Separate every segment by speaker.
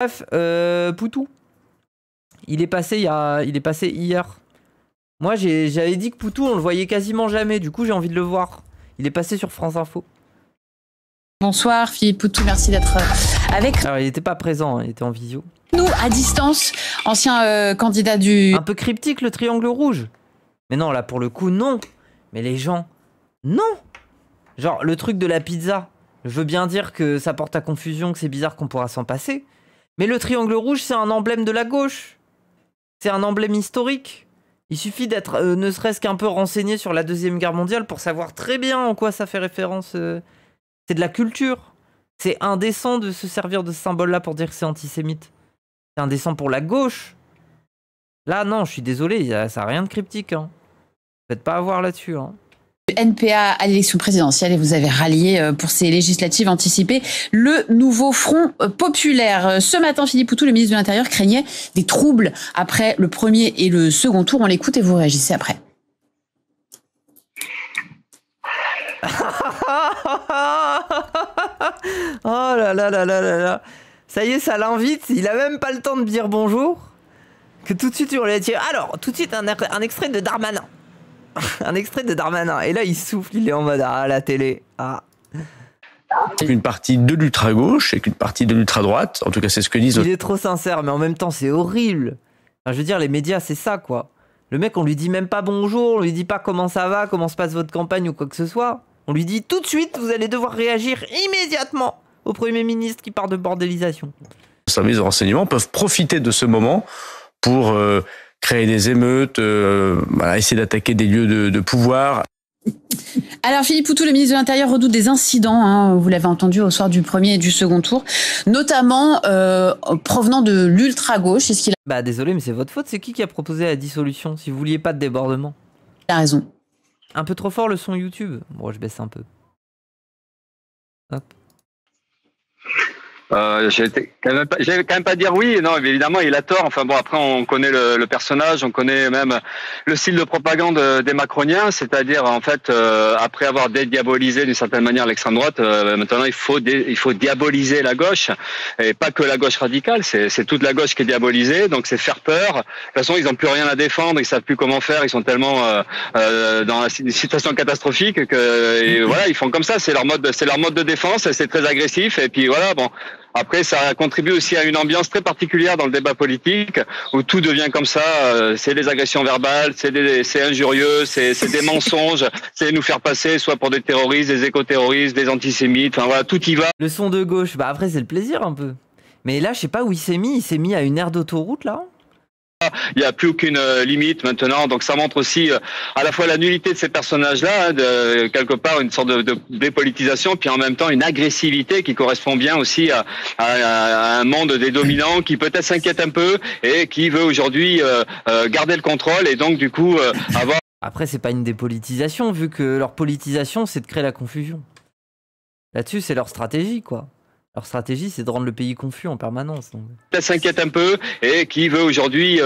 Speaker 1: Bref, Poutou. Il est passé hier. Moi, j'avais dit que Poutou, on le voyait quasiment jamais. Du coup, j'ai envie de le voir. Il est passé sur France Info.
Speaker 2: Bonsoir Philippe Poutou, merci d'être avec
Speaker 1: Alors, il n'était pas présent, hein, il était en visio.
Speaker 2: nous à distance, ancien candidat du...
Speaker 1: Un peu cryptique le triangle rouge. Mais non, là pour le coup, non. Mais les gens, non. Genre, le truc de la pizza, je veux bien dire que ça porte à confusion, que c'est bizarre qu'on pourra s'en passer. Mais le triangle rouge, c'est un emblème de la gauche. C'est un emblème historique. Il suffit d'être ne serait-ce qu'un peu renseigné sur la Deuxième Guerre mondiale pour savoir très bien en quoi ça fait référence. C'est de la culture. C'est indécent de se servir de ce symbole-là pour dire que c'est antisémite. C'est indécent pour la gauche. Là, non, je suis désolé, ça n'a rien de cryptique. Hein. Faites pas avoir là-dessus. Hein.
Speaker 2: NPA à l'élection présidentielle et vous avez rallié pour ces législatives anticipées le nouveau Front populaire. Ce matin, Philippe Poutou, le ministre de l'Intérieur, craignait des troubles après le premier et le second tour. On l'écoute et vous réagissez après.
Speaker 1: Oh là là là là là là. Ça y est, ça l'invite. Il a même pas le temps de dire bonjour. Que tout de suite, on lui dit alors, tout de suite, un extrait de Darmanin. Un extrait de Darmanin. Et là, il souffle, il est en mode ah, la télé. Ah.
Speaker 3: Une partie de l'ultra-gauche et qu'une partie de l'ultra-droite. En tout cas, c'est ce que disent...
Speaker 1: Il est trop sincère, mais en même temps, c'est horrible. Enfin, je veux dire, les médias, c'est ça, quoi. Le mec, on lui dit même pas bonjour, on lui dit pas comment ça va, comment se passe votre campagne ou quoi que ce soit. On lui dit tout de suite, vous allez devoir réagir immédiatement au Premier ministre qui parle de bordélisation.
Speaker 3: Les services de renseignement peuvent profiter de ce moment pour créer des émeutes, essayer d'attaquer des lieux de pouvoir.
Speaker 2: Alors Philippe Poutou, le ministre de l'Intérieur, redoute des incidents, hein, vous l'avez entendu au soir du premier et du second tour, notamment provenant de l'ultra-gauche. Est-ce qu'il a...
Speaker 1: Bah désolé, mais c'est votre faute, c'est qui a proposé la dissolution si vous vouliez pas de débordement?
Speaker 2: Il a raison.
Speaker 1: Un peu trop fort le son YouTube. Bon, je baisse un peu. Hop.
Speaker 4: J'allais quand même pas dire oui, non, évidemment il a tort. Enfin bon, après on connaît le personnage, on connaît même le style de propagande des macroniens, c'est-à-dire en fait après avoir dédiabolisé d'une certaine manière l'extrême droite, maintenant il faut diaboliser la gauche, et pas que la gauche radicale, c'est toute la gauche qui est diabolisée, donc c'est faire peur. De toute façon ils n'ont plus rien à défendre, ils savent plus comment faire, ils sont tellement dans une situation catastrophique que et voilà, ils font comme ça, c'est leur mode de défense, c'est très agressif, et puis voilà, bon. Après, ça contribue aussi à une ambiance très particulière dans le débat politique où tout devient comme ça. C'est des agressions verbales, c'est injurieux, c'est des mensonges, c'est nous faire passer soit pour des terroristes, des éco-terroristes, des antisémites. Enfin voilà, tout y va.
Speaker 1: Le son de gauche, bah après c'est le plaisir un peu. Mais là, je sais pas où il s'est mis à une aire d'autoroute là.
Speaker 4: Il n'y a plus aucune limite maintenant, donc ça montre aussi à la fois la nullité de ces personnages-là, hein, quelque part une sorte de dépolitisation, puis en même temps une agressivité qui correspond bien aussi à un monde des dominants qui peut-être s'inquiète un peu et qui veut aujourd'hui garder le contrôle et donc du coup avoir...
Speaker 1: Après, c'est pas une dépolitisation, vu que leur politisation, c'est de créer la confusion. Là-dessus, c'est leur stratégie, quoi. Leur stratégie, c'est de rendre le pays confus en permanence. Donc.
Speaker 4: Elle s'inquiète un peu et qui veut aujourd'hui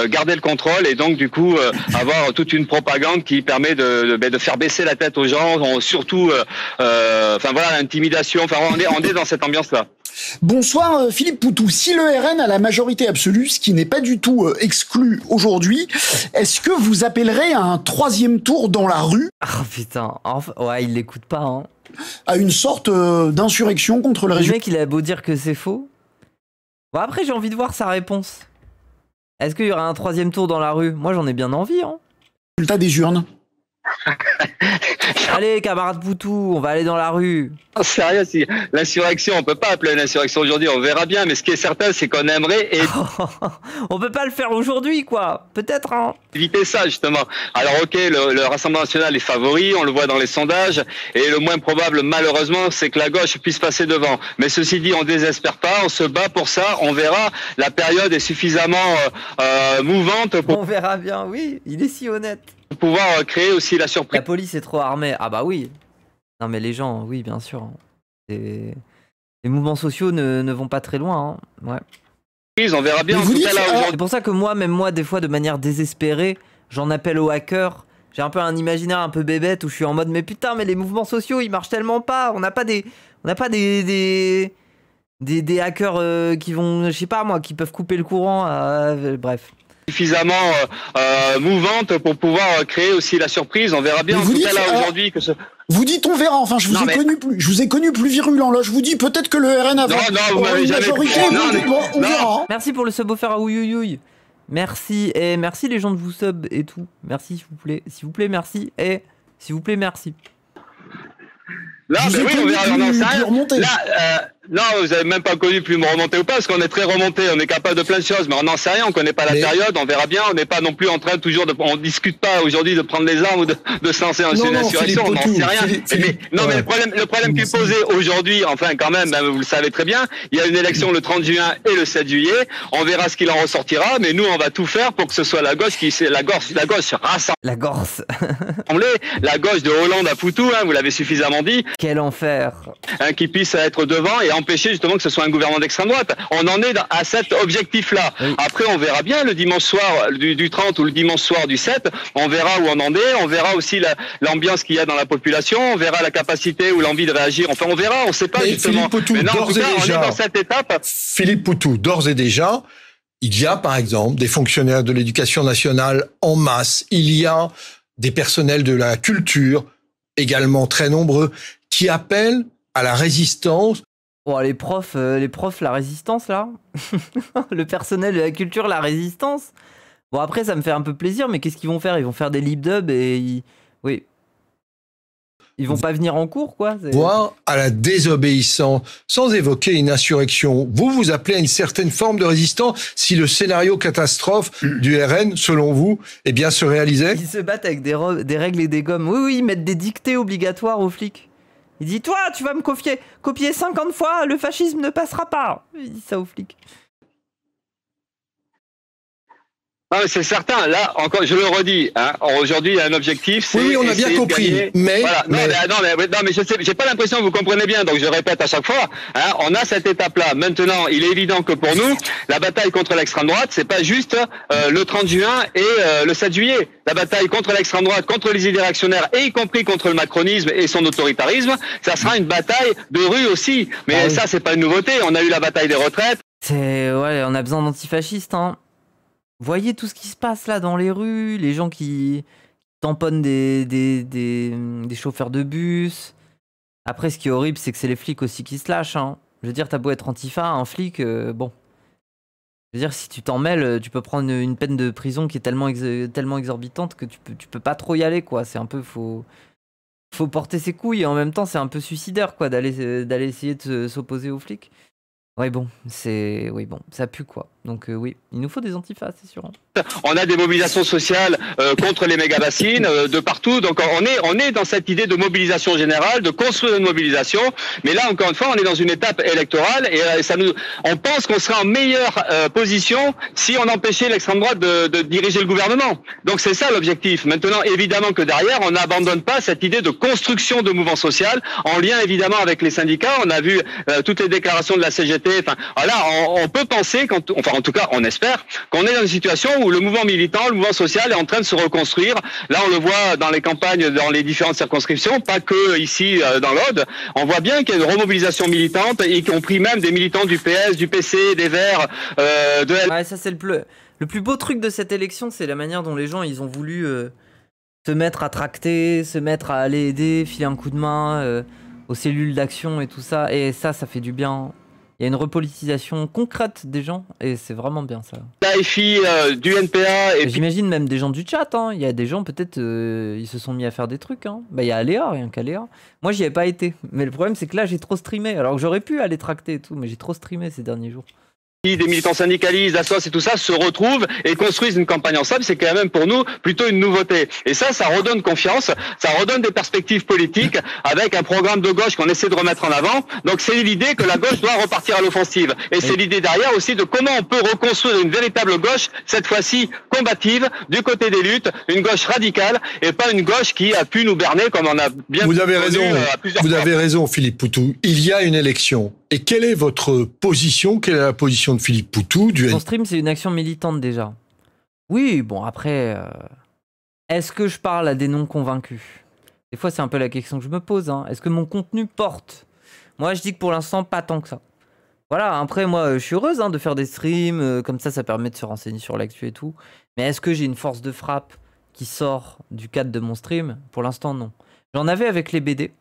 Speaker 4: garder le contrôle et donc du coup avoir toute une propagande qui permet de faire baisser la tête aux gens, surtout, enfin voilà, l'intimidation. Enfin, on est dans cette ambiance-là.
Speaker 5: Bonsoir Philippe Poutou. Si le RN a la majorité absolue, ce qui n'est pas du tout exclu aujourd'hui, est-ce que vous appellerez à un troisième tour dans la rue?
Speaker 1: Ah putain, enfin, ouais, il l'écoute pas, hein.
Speaker 5: À une sorte d'insurrection contre le régime.
Speaker 1: Le mec, il a beau dire que c'est faux. Bon, après, j'ai envie de voir sa réponse. Est-ce qu'il y aura un troisième tour dans la rue? Moi, j'en ai bien envie, hein.
Speaker 5: Résultat des urnes.
Speaker 1: Allez, camarade Poutou, on va aller dans la rue.
Speaker 4: Sérieux, si l'insurrection, on peut pas appeler une insurrection aujourd'hui, on verra bien, mais ce qui est certain, c'est qu'on aimerait
Speaker 1: on peut pas le faire aujourd'hui, quoi. Peut-être, hein.
Speaker 4: Éviter ça, justement. Alors, ok, le Rassemblement national est favori, on le voit dans les sondages, et le moins probable, malheureusement, c'est que la gauche puisse passer devant. Mais ceci dit, on désespère pas, on se bat pour ça, on verra. La période est suffisamment mouvante pour...
Speaker 1: On verra bien, oui, il est si honnête.
Speaker 4: Pouvoir créer aussi la surprise.
Speaker 1: La police est trop armée. Ah bah oui. Non mais les gens, oui bien sûr. Les mouvements sociaux ne vont pas très loin. Hein. Ouais.
Speaker 4: On verra bien. En tout cas, là,
Speaker 1: c'est pour ça que même moi, des fois, de manière désespérée, j'en appelle aux hackers. J'ai un peu un imaginaire un peu bébête où je suis en mode mais putain, mais les mouvements sociaux, ils marchent tellement pas. On n'a pas des des hackers qui vont, je sais pas moi, qui peuvent couper le courant. Bref.
Speaker 4: Suffisamment mouvante pour pouvoir créer aussi la surprise. On verra bien en tout cas là aujourd'hui que ce...
Speaker 5: Vous dites on verra, enfin je vous ai connu plus virulent là, je vous dis peut-être que le RN avait une majorité, on verra.
Speaker 1: Merci pour le sub offert à Ouyouyouy. Merci, et merci les gens de vous sub et tout. Merci s'il vous plaît, merci, et s'il vous plaît, merci.
Speaker 4: Là, mais oui, on verra, non, vous avez même pas connu plus me remonter ou pas, parce qu'on est très remonté, on est capable de plein de choses, mais on n'en sait rien, on connaît pas la période, on verra bien, on n'est pas non plus en train toujours on discute pas aujourd'hui de prendre les armes ou de se lancer dans une insurrection, on n'en sait rien. Mais le problème qui est posé aujourd'hui, enfin quand même, vous le savez très bien, il y a une élection le 30 juin et le 7 juillet, on verra ce qu'il en ressortira, mais nous on va tout faire pour que ce soit la gauche rassemble.
Speaker 1: La Gorse.
Speaker 4: La gauche de Hollande à Poutou, vous l'avez suffisamment dit.
Speaker 1: Quel enfer.
Speaker 4: Qui puisse être devant et empêcher justement que ce soit un gouvernement d'extrême droite. On en est à cet objectif-là. Oui. Après, on verra bien le dimanche soir du 30 ou le dimanche soir du 7, on verra où on en est, on verra aussi l'ambiance qu'il y a dans la population, on verra la capacité ou l'envie de réagir. Enfin, on verra, on ne sait pas justement.
Speaker 6: Philippe Poutou,
Speaker 4: mais non, en tout cas, on est dans cette étape.
Speaker 6: Philippe Poutou, d'ores et déjà, il y a par exemple des fonctionnaires de l'éducation nationale en masse, il y a des personnels de la culture, également très nombreux, qui appellent à la résistance.
Speaker 1: Oh, les profs, la résistance, là. Le personnel de la culture, la résistance. Bon, après, ça me fait un peu plaisir, mais qu'est-ce qu'ils vont faire? Ils vont faire des lip dubs et... Oui. Ils vont pas venir en cours, quoi.
Speaker 6: Voire à la désobéissance, sans évoquer une insurrection. Vous appelez à une certaine forme de résistance si le scénario catastrophe du RN, selon vous, eh bien, se réalisait?
Speaker 1: Ils se battent avec des règles et des gommes. Oui, ils mettent des dictées obligatoires aux flics. Il dit, toi, tu vas me copier 50 fois, le fascisme ne passera pas. Il dit ça aux flics.
Speaker 4: Non, mais c'est certain. Là, encore, je le redis. Aujourd'hui, il y a un objectif.
Speaker 6: Oui, on a bien compris. Mais,
Speaker 4: voilà. Non, mais je sais, j'ai pas l'impression que vous comprenez bien. Donc, je répète à chaque fois. On a cette étape-là. Maintenant, il est évident que pour nous, la bataille contre l'extrême droite, c'est pas juste le 30 juin et le 7 juillet. La bataille contre l'extrême droite, contre les idées réactionnaires, et y compris contre le macronisme et son autoritarisme, ça sera une bataille de rue aussi. Mais ça, c'est pas une nouveauté. On a eu la bataille des retraites.
Speaker 1: Ouais, on a besoin d'antifascistes, hein. Voyez tout ce qui se passe là dans les rues, les gens qui tamponnent des chauffeurs de bus. Après, ce qui est horrible, c'est que c'est les flics aussi qui se lâchent, hein. Je veux dire, t'as beau être antifa, un flic, bon. Je veux dire, si tu t'en mêles, tu peux prendre une peine de prison qui est tellement exorbitante que tu peux pas trop y aller, quoi. C'est un peu... Faut porter ses couilles et en même temps, c'est un peu suicidaire, quoi, d'aller essayer de s'opposer aux flics. Ouais, bon, ça pue, quoi. Donc oui, il nous faut des antifas, c'est sûr.
Speaker 4: On a des mobilisations sociales contre les méga-bassines de partout. Donc on est dans cette idée de mobilisation générale, de construire une mobilisation. Mais là, encore une fois, on est dans une étape électorale et on pense qu'on serait en meilleure position si on empêchait l'extrême droite de diriger le gouvernement. Donc c'est ça l'objectif. Maintenant, évidemment que derrière, on n'abandonne pas cette idée de construction de mouvement social en lien évidemment avec les syndicats. On a vu toutes les déclarations de la CGT. Enfin, voilà, on peut penser, en tout cas, on espère qu'on est dans une situation où le mouvement militant, le mouvement social est en train de se reconstruire. Là, on le voit dans les campagnes, dans les différentes circonscriptions, pas que ici dans l'Aude. On voit bien qu'il y a une remobilisation militante, y compris même des militants du PS, du PC, des Verts, de L.
Speaker 1: Ouais, ça c'est le plus beau truc de cette élection, c'est la manière dont les gens ils ont voulu se mettre à tracter, se mettre à aller aider, filer un coup de main aux cellules d'action et tout ça. Et ça fait du bien. Il y a une repolitisation concrète des gens et c'est vraiment bien ça.
Speaker 4: L'AFI, du NPA et
Speaker 1: j'imagine même des gens du chat, hein. Il y a des gens peut-être ils se sont mis à faire des trucs, hein. Bah il y a Aléa, rien qu'Aléa. Moi j'y ai pas été, mais le problème c'est que là j'ai trop streamé, alors que j'aurais pu aller tracter et tout, mais j'ai trop streamé ces derniers jours.
Speaker 4: Des militants syndicalistes, d'assos et tout ça se retrouvent et construisent une campagne ensemble, c'est quand même pour nous plutôt une nouveauté. Et ça redonne confiance, ça redonne des perspectives politiques avec un programme de gauche qu'on essaie de remettre en avant. Donc c'est l'idée que la gauche doit repartir à l'offensive. Et c'est l'idée derrière aussi de comment on peut reconstruire une véritable gauche, cette fois-ci combative, du côté des luttes, une gauche radicale et pas une gauche qui a pu nous berner comme on a bien
Speaker 6: Vous avez raison,
Speaker 4: vous
Speaker 6: avez raison Philippe Poutou. Il y a une élection. Et quelle est votre position? Quelle est la position de Philippe Poutou du
Speaker 1: Mon stream, c'est une action militante déjà. Oui, bon après, est-ce que je parle à des non-convaincus? Des fois, c'est un peu la question que je me pose. Hein. Est-ce que mon contenu porte? Moi, je dis que pour l'instant, pas tant que ça. Voilà, après, moi, je suis heureuse hein, de faire des streams, comme ça permet de se renseigner sur l'actu et tout. Mais est-ce que j'ai une force de frappe qui sort du cadre de mon stream? Pour l'instant, non. J'en avais avec les BD.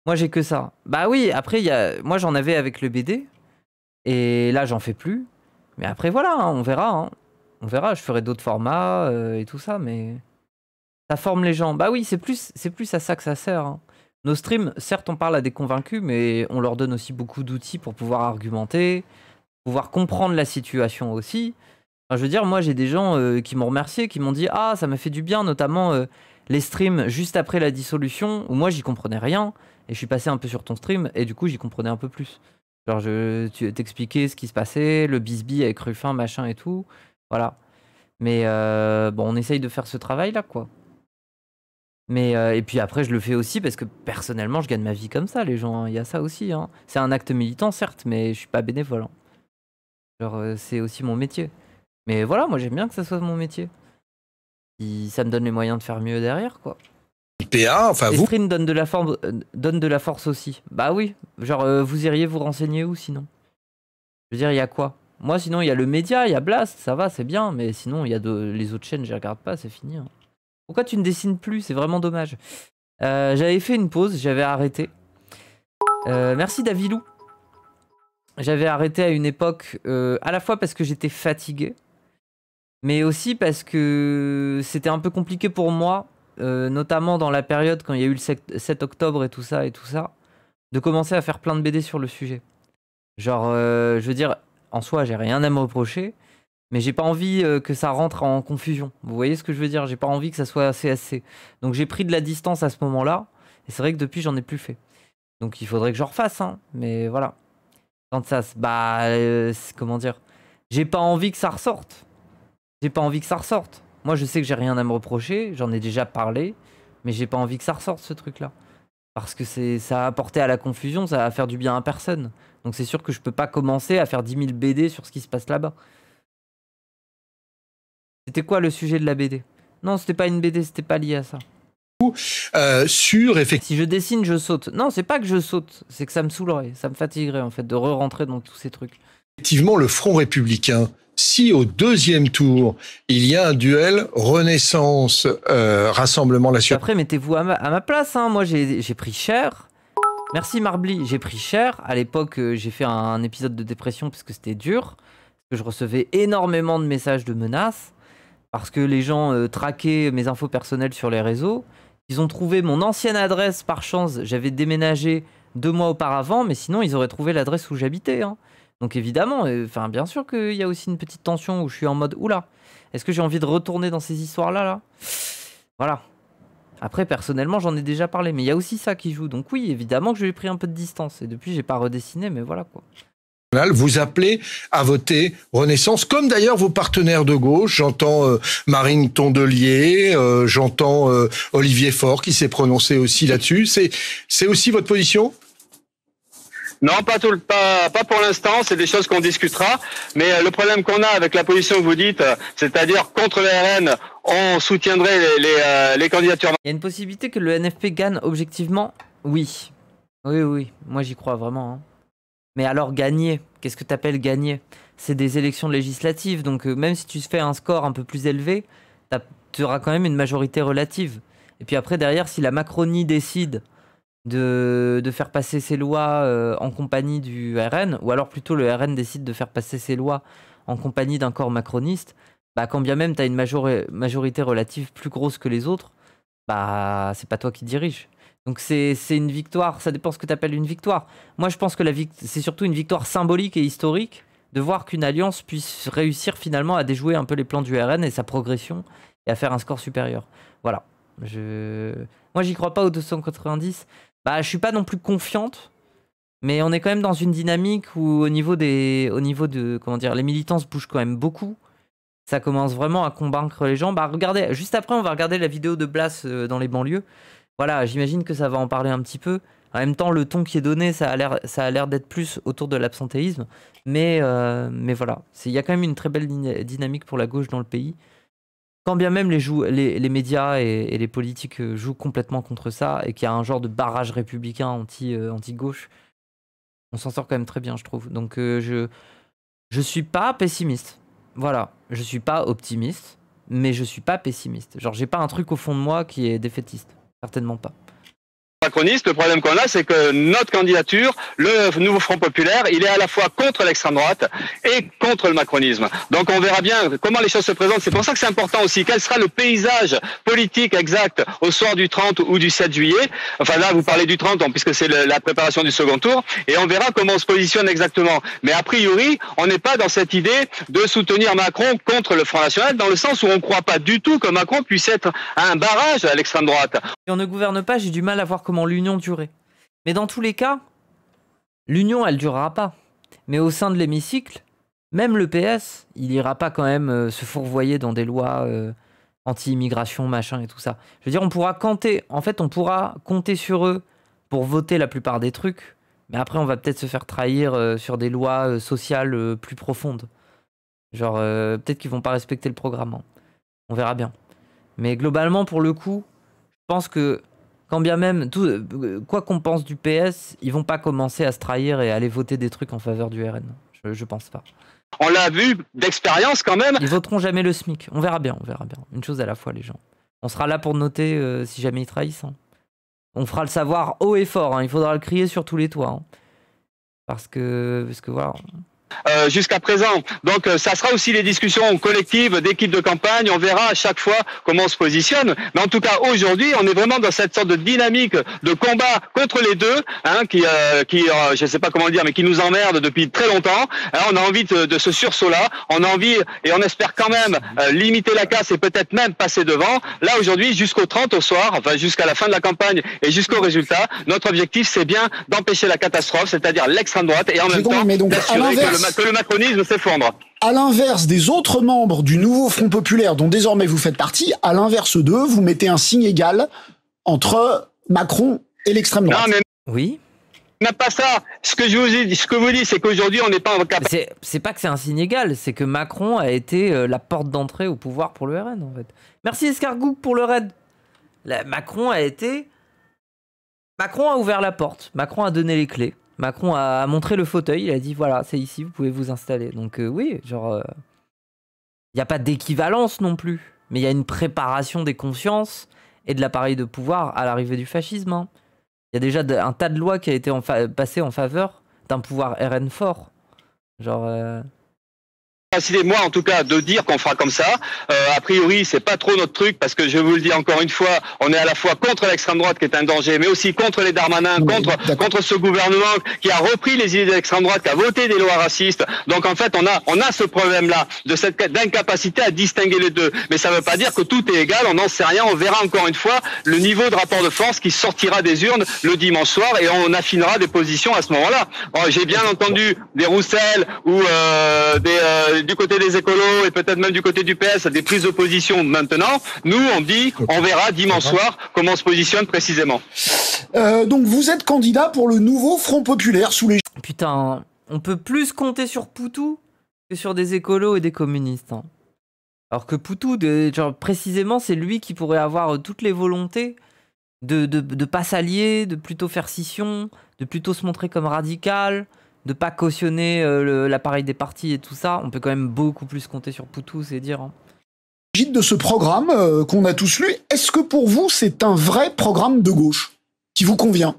Speaker 1: Moi, j'ai que ça. Bah oui, après, moi, j'en avais avec le BD. Et là, j'en fais plus. Mais après, voilà, hein, on verra. Hein. On verra, je ferai d'autres formats et tout ça, mais ça forme les gens. Bah oui, c'est plus à ça que ça sert. Hein. Nos streams, certes, on parle à des convaincus, mais on leur donne aussi beaucoup d'outils pour pouvoir argumenter, pouvoir comprendre la situation aussi. Enfin, je veux dire, moi, j'ai des gens qui m'ont remercié, qui m'ont dit « Ah, ça m'a fait du bien, notamment les streams juste après la dissolution, où moi, j'y comprenais rien, et je suis passé un peu sur ton stream, et du coup, j'y comprenais un peu plus. » Genre, tu t'expliquais ce qui se passait, le bisbee avec Ruffin, machin et tout. Voilà. Mais bon, on essaye de faire ce travail-là, quoi. Mais et puis après, je le fais aussi parce que personnellement, je gagne ma vie comme ça, les gens. Il y a ça aussi. Hein. C'est un acte militant, certes, mais je suis pas bénévole. Hein. Genre, c'est aussi mon métier. Mais voilà, moi, j'aime bien que ça soit mon métier. Ça me donne les moyens de faire mieux derrière, quoi.
Speaker 6: PA, enfin
Speaker 1: Les
Speaker 6: vous.
Speaker 1: streams donnent de la force aussi. Bah oui. Genre, vous iriez vous renseigner où sinon? Je veux dire, il y a quoi? Moi, sinon, il y a le média, il y a Blast, ça va, c'est bien. Mais sinon, il y a les autres chaînes, je les regarde pas, c'est fini. Hein. Pourquoi tu ne dessines plus? C'est vraiment dommage. J'avais fait une pause, j'avais arrêté. Merci Davilou. J'avais arrêté à une époque, à la fois parce que j'étais fatigué, mais aussi parce que c'était un peu compliqué pour moi, notamment dans la période quand il y a eu le 7 octobre et tout ça, de commencer à faire plein de BD sur le sujet. Genre, je veux dire, en soi, j'ai rien à me reprocher. Mais j'ai pas envie que ça rentre en confusion. Vous voyez ce que je veux dire? J'ai pas envie que ça soit CSC. Donc j'ai pris de la distance à ce moment-là. Et c'est vrai que depuis, j'en ai plus fait. Donc il faudrait que je refasse. Hein. Mais voilà. Quand ça... Bah... comment dire? J'ai pas envie que ça ressorte. J'ai pas envie que ça ressorte. Moi, je sais que j'ai rien à me reprocher. J'en ai déjà parlé. Mais j'ai pas envie que ça ressorte, ce truc-là. Parce que ça a apporté à la confusion. Ça va faire du bien à personne. Donc c'est sûr que je peux pas commencer à faire 10 000 BD sur ce qui se passe là-bas. C'était quoi le sujet de la BD? Non, c'était pas une BD, c'était pas lié à ça.
Speaker 6: Sur effectivement.
Speaker 1: Si je dessine, je saute. Non, c'est pas que je saute, c'est que ça me saoulerait, ça me fatiguerait en fait de re-rentrer dans tous ces trucs.
Speaker 6: Effectivement, le Front républicain, si au deuxième tour, il y a un duel Renaissance, Rassemblement National.
Speaker 1: Après, mettez-vous à ma place, hein. Moi j'ai pris cher. Merci Marbly, j'ai pris cher. À l'époque, j'ai fait un épisode de dépression parce que c'était dur. Parce que je recevais énormément de messages de menaces. Parce que les gens traquaient mes infos personnelles sur les réseaux. Ils ont trouvé mon ancienne adresse par chance. J'avais déménagé 2 mois auparavant, mais sinon ils auraient trouvé l'adresse où j'habitais. Hein. Donc évidemment, bien sûr qu'il y a aussi une petite tension où je suis en mode oula, est-ce que j'ai envie de retourner dans ces histoires-là là? Voilà. Après, personnellement, j'en ai déjà parlé, mais il y a aussi ça qui joue. Donc oui, évidemment que j'ai pris un peu de distance. Et depuis, j'ai pas redessiné, mais voilà quoi.
Speaker 6: Vous appelez à voter Renaissance, comme d'ailleurs vos partenaires de gauche. J'entends Marine Tondelier, j'entends Olivier Faure qui s'est prononcé aussi là-dessus. C'est aussi votre position?
Speaker 4: Non, pas pour l'instant, c'est des choses qu'on discutera. Mais le problème qu'on a avec la position que vous dites, c'est-à-dire contre le RN, on soutiendrait les candidatures.
Speaker 1: Il y a une possibilité que le NFP gagne objectivement? Oui. Oui, moi j'y crois vraiment. Hein. Mais alors gagner, qu'est-ce que t'appelles gagner? C'est des élections législatives, donc même si tu fais un score un peu plus élevé, tu auras quand même une majorité relative. Et puis après, derrière, si la Macronie décide de faire passer ses lois en compagnie du RN, ou alors plutôt le RN décide de faire passer ses lois en compagnie d'un corps macroniste, bah quand bien même tu as une majorité relative plus grosse que les autres, bah c'est pas toi qui dirige. Donc c'est une victoire, ça dépend ce que tu appelles une victoire. Moi je pense que c'est surtout une victoire symbolique et historique de voir qu'une alliance puisse réussir finalement à déjouer un peu les plans du RN et sa progression et à faire un score supérieur. Voilà. Moi j'y crois pas aux 290. Bah je suis pas non plus confiante, mais on est quand même dans une dynamique où au niveau de comment dire, les militants se bougent quand même beaucoup. Ça commence vraiment à convaincre les gens. Bah regardez, juste après on va regarder la vidéo de Blas dans les banlieues. Voilà, j'imagine que ça va en parler un petit peu. En même temps, le ton qui est donné, ça a l'air d'être plus autour de l'absentéisme. Mais voilà, il y a quand même une très belle dynamique pour la gauche dans le pays. Quand bien même les médias et les politiques jouent complètement contre ça et qu'il y a un genre de barrage républicain anti-gauche, On s'en sort quand même très bien, je trouve. Donc je suis pas pessimiste. Voilà, je suis pas optimiste, mais je suis pas pessimiste. Genre, j'ai pas un truc au fond de moi qui est défaitiste. Certainement pas.
Speaker 4: Macroniste, le problème qu'on a, c'est que notre candidature, le nouveau Front Populaire, il est à la fois contre l'extrême droite et contre le macronisme. Donc on verra bien comment les choses se présentent. C'est pour ça que c'est important aussi. Quel sera le paysage politique exact au soir du 30 ou du 7 juillet? Enfin là, vous parlez du 30, puisque c'est la préparation du second tour. Et on verra comment on se positionne exactement. Mais a priori, on n'est pas dans cette idée de soutenir Macron contre le Front National, dans le sens où on ne croit pas du tout que Macron puisse être un barrage à l'extrême droite.
Speaker 1: Si on ne gouverne pas, j'ai du mal à voir comment l'union durait. Mais dans tous les cas, l'union, elle durera pas. Mais au sein de l'hémicycle, même le PS, il ira pas quand même se fourvoyer dans des lois anti-immigration, machin et tout ça. Je veux dire, on pourra compter sur eux pour voter la plupart des trucs, mais après, on va peut-être se faire trahir sur des lois sociales plus profondes. Genre, peut-être qu'ils vont pas respecter le programme. Hein. On verra bien. Mais globalement, pour le coup, je pense que quand bien même, quoi qu'on pense du PS, ils vont pas commencer à se trahir et aller voter des trucs en faveur du RN. Je pense pas.
Speaker 4: On l'a vu d'expérience quand même.
Speaker 1: Ils voteront jamais le SMIC. On verra bien, on verra bien. Une chose à la fois, les gens. On sera là pour noter si jamais ils trahissent. Hein. On fera le savoir haut et fort. Hein. Il faudra le crier sur tous les toits. Hein. Parce que voilà...
Speaker 4: jusqu'à présent. Donc ça sera aussi les discussions collectives d'équipes de campagne, on verra à chaque fois comment on se positionne, mais en tout cas aujourd'hui on est vraiment dans cette sorte de dynamique de combat contre les deux, hein, qui je sais pas comment le dire, mais qui nous emmerde depuis très longtemps, hein, on a envie de ce sursaut là, on a envie et on espère quand même limiter la casse et peut-être même passer devant. Là aujourd'hui jusqu'au 30 au soir, enfin jusqu'à la fin de la campagne et jusqu'au résultat, notre objectif c'est bien d'empêcher la catastrophe, c'est-à-dire l'extrême droite et en même temps d'assurer que le macronisme s'effondre.
Speaker 5: À l'inverse des autres membres du nouveau Front Populaire dont désormais vous faites partie, à l'inverse d'eux, vous mettez un signe égal entre Macron et l'extrême droite.
Speaker 4: Non, mais
Speaker 1: oui.
Speaker 4: N'a pas ça. Ce que vous dis, c'est qu'aujourd'hui, on n'est pas en capacité.
Speaker 1: C'est pas que c'est un signe égal, c'est que Macron a été la porte d'entrée au pouvoir pour le RN, en fait. Merci Escargouk pour le raid. Macron a ouvert la porte. Macron a donné les clés. Macron a montré le fauteuil, il a dit voilà, c'est ici, vous pouvez vous installer. Donc oui, genre, il n'y a pas d'équivalence non plus, mais il y a une préparation des consciences et de l'appareil de pouvoir à l'arrivée du fascisme. Hein. Il y a déjà un tas de lois qui a été passées en faveur d'un pouvoir RN fort. Genre...
Speaker 4: Moi en tout cas de dire qu'on fera comme ça. A priori c'est pas trop notre truc parce que je vous le dis encore une fois, on est à la fois contre l'extrême droite qui est un danger, mais aussi contre les Darmanin, contre ce gouvernement qui a repris les idées de l'extrême droite, qui a voté des lois racistes. Donc en fait on a ce problème-là de cette d'incapacité à distinguer les deux. Mais ça veut pas dire que tout est égal. On n'en sait rien. On verra encore une fois le niveau de rapport de force qui sortira des urnes le dimanche soir et on affinera des positions à ce moment-là. J'ai bien entendu des Roussel ou du côté des écolos et peut-être même du côté du PS des prises de position maintenant. Nous, on dit, on verra dimanche soir comment on se positionne précisément.
Speaker 5: Donc vous êtes candidat pour le nouveau Front Populaire sous les...
Speaker 1: Putain, on peut plus compter sur Poutou que sur des écolos et des communistes. Hein. Alors que Poutou, genre, précisément, c'est lui qui pourrait avoir toutes les volontés de pas s'allier, de plutôt faire scission, de plutôt se montrer comme radical, de pas cautionner l'appareil des partis et tout ça. On peut quand même beaucoup plus compter sur Poutou, c'est dire. Hein.
Speaker 5: De ce programme qu'on a tous lu, est-ce que pour vous c'est un vrai programme de gauche qui vous convient?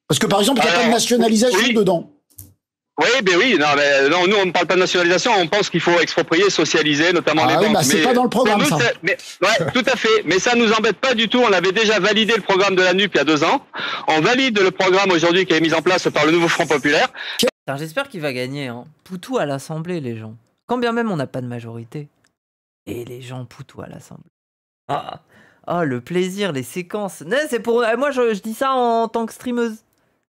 Speaker 5: Parce que par exemple, il n'y a pas de nationalisation dedans.
Speaker 4: Oui, ben oui, non, nous on ne parle pas de nationalisation, on pense qu'il faut exproprier, socialiser, notamment les banques.
Speaker 5: Bah c'est pas dans le programme
Speaker 4: nous,
Speaker 5: ça.
Speaker 4: Ouais, tout à fait, mais ça nous embête pas du tout, on avait déjà validé le programme de la NUP il y a 2 ans, on valide le programme aujourd'hui qui est mis en place par le nouveau Front Populaire.
Speaker 1: J'espère qu'il va gagner, hein. Poutou à l'Assemblée, les gens. Quand bien même on n'a pas de majorité. Et les gens Poutou à l'Assemblée. Ah, le plaisir, les séquences. C'est pour... Moi je dis ça en tant que streameuse.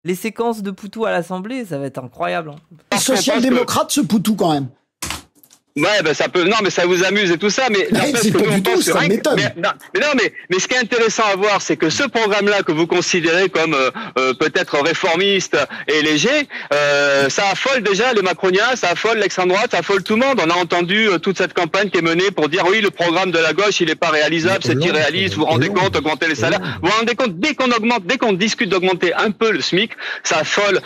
Speaker 1: Les séquences de Poutou à l'Assemblée, ça va être incroyable. Hein.
Speaker 5: Social-démocrate ce Poutou quand même.
Speaker 4: Ouais, ben ça peut. Non, mais ça vous amuse et tout ça, mais
Speaker 5: C'est pas du tout, ça m'étonne.
Speaker 4: mais ce qui est intéressant à voir, c'est que ce programme-là que vous considérez comme peut-être réformiste et léger, ça affole déjà les macroniens, ça affole l'extrême droite, ça affole tout le monde. On a entendu toute cette campagne qui est menée pour dire oui, le programme de la gauche, il est pas réalisable, c'est irréaliste. Vous vous rendez compte, augmenter les salaires. Vous vous rendez compte, dès qu'on discute d'augmenter un peu le SMIC, ça affole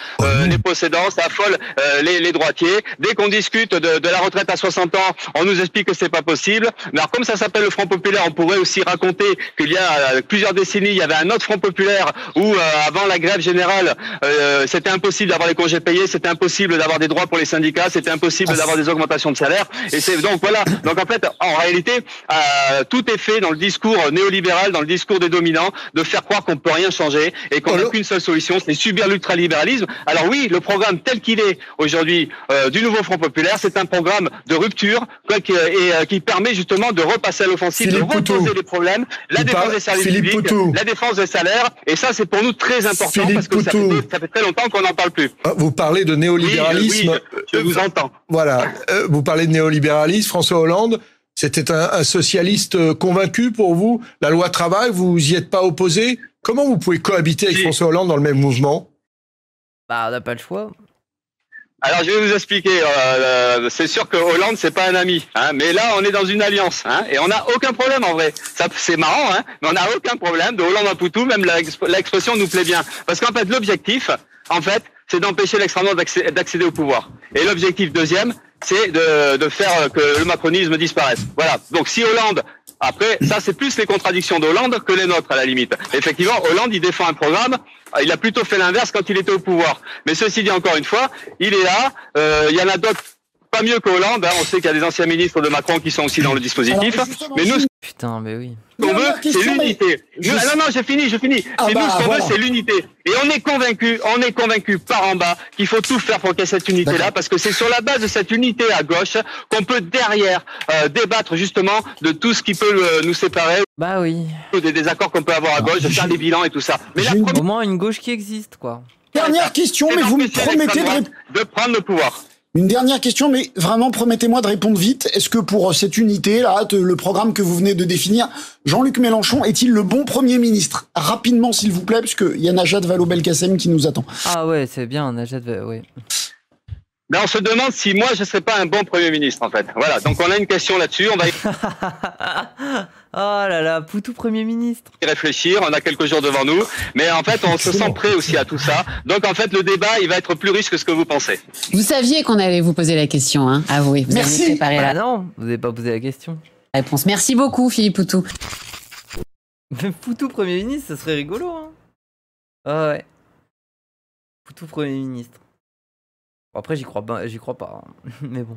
Speaker 4: les possédants, ça affole les droitiers. Dès qu'on discute de la retraite à 60 ans, on nous explique que c'est pas possible. Mais alors, comme ça s'appelle le Front Populaire, on pourrait aussi raconter qu'il y a plusieurs décennies, il y avait un autre Front Populaire où avant la grève générale, c'était impossible d'avoir les congés payés, c'était impossible d'avoir des droits pour les syndicats, c'était impossible d'avoir des augmentations de salaire. Et c'est donc voilà. Donc en fait, en réalité, tout est fait dans le discours néolibéral, dans le discours des dominants, de faire croire qu'on peut rien changer et qu'on n'a qu'une seule solution, c'est subir l'ultralibéralisme. Alors oui, le programme tel qu'il est aujourd'hui du nouveau Front Populaire, c'est un programme de rupture qui permet justement de repasser à l'offensive, de reposer les problèmes, la défense des services publics, la défense des salaires, et ça c'est pour nous très important parce que ça fait très longtemps qu'on n'en parle plus.
Speaker 6: Vous parlez de néolibéralisme.
Speaker 4: Oui, je vous entends.
Speaker 6: Voilà, vous parlez de néolibéralisme. François Hollande, c'était un socialiste convaincu pour vous. La loi travail, vous y êtes pas opposé. Comment vous pouvez cohabiter avec François Hollande dans le même mouvement?
Speaker 1: Bah, on n'a pas le choix.
Speaker 4: Alors je vais vous expliquer. C'est sûr que Hollande c'est pas un ami, hein, mais là on est dans une alliance, hein, et on n'a aucun problème en vrai. Ça c'est marrant, hein, mais on n'a aucun problème de Hollande à Poutou. Même l'expression nous plaît bien, parce qu'en fait l'objectif, en fait, c'est d'empêcher l'extrême droite d'accéder au pouvoir. Et l'objectif deuxième, c'est de faire que le macronisme disparaisse. Voilà. Donc si Hollande, après, ça c'est plus les contradictions d'Hollande que les nôtres à la limite. Effectivement, Hollande il défend un programme. Il a plutôt fait l'inverse quand il était au pouvoir. Mais ceci dit, encore une fois, il est là. Il y en a d'autres pas mieux que Hollande. Hein. On sait qu'il y a des anciens ministres de Macron qui sont aussi dans le dispositif. Mais nous,
Speaker 1: Putain, mais oui.
Speaker 4: ce qu'on veut, c'est l'unité. Non, j'ai fini. Mais nous, ce qu'on veut, c'est l'unité. Et on est convaincu par en bas qu'il faut tout faire pour qu'il y ait cette unité-là, parce que c'est sur la base de cette unité à gauche qu'on peut derrière débattre justement de tout ce qui peut nous séparer.
Speaker 1: Bah oui.
Speaker 4: Des désaccords qu'on peut avoir à gauche, de faire des bilans et tout ça. Mais
Speaker 1: au moins une gauche qui existe, quoi.
Speaker 5: Dernière question, mais vous me promettez
Speaker 4: de prendre le pouvoir.
Speaker 5: Une dernière question, mais vraiment promettez-moi de répondre vite. Est-ce que pour cette unité-là, le programme que vous venez de définir, Jean-Luc Mélenchon est-il le bon Premier ministre? Rapidement, s'il vous plaît, parce qu'il y a Najat Vallaud-Belkacem qui nous attend.
Speaker 1: Ah ouais, c'est bien, Najat ouais.
Speaker 4: Mais on se demande si moi je serais pas un bon Premier ministre en fait. Voilà, donc on a une question là-dessus, on va
Speaker 1: oh là là, Poutou Premier ministre.
Speaker 4: y réfléchir, on a quelques jours devant nous, mais en fait on se sent prêt aussi à tout ça. Donc en fait le débat il va être plus riche que ce que vous pensez.
Speaker 2: Vous saviez qu'on allait vous poser la question, hein? Avouez, vous
Speaker 5: Merci.
Speaker 2: avez préparé
Speaker 1: Ah
Speaker 2: la
Speaker 1: non, vous n'avez pas posé la question.
Speaker 2: réponse. Merci beaucoup, Philippe Poutou.
Speaker 1: Mais Poutou Premier ministre, ça serait rigolo, hein. Ah ouais. Poutou Premier ministre. Bon, après j'y crois pas, hein. Mais bon.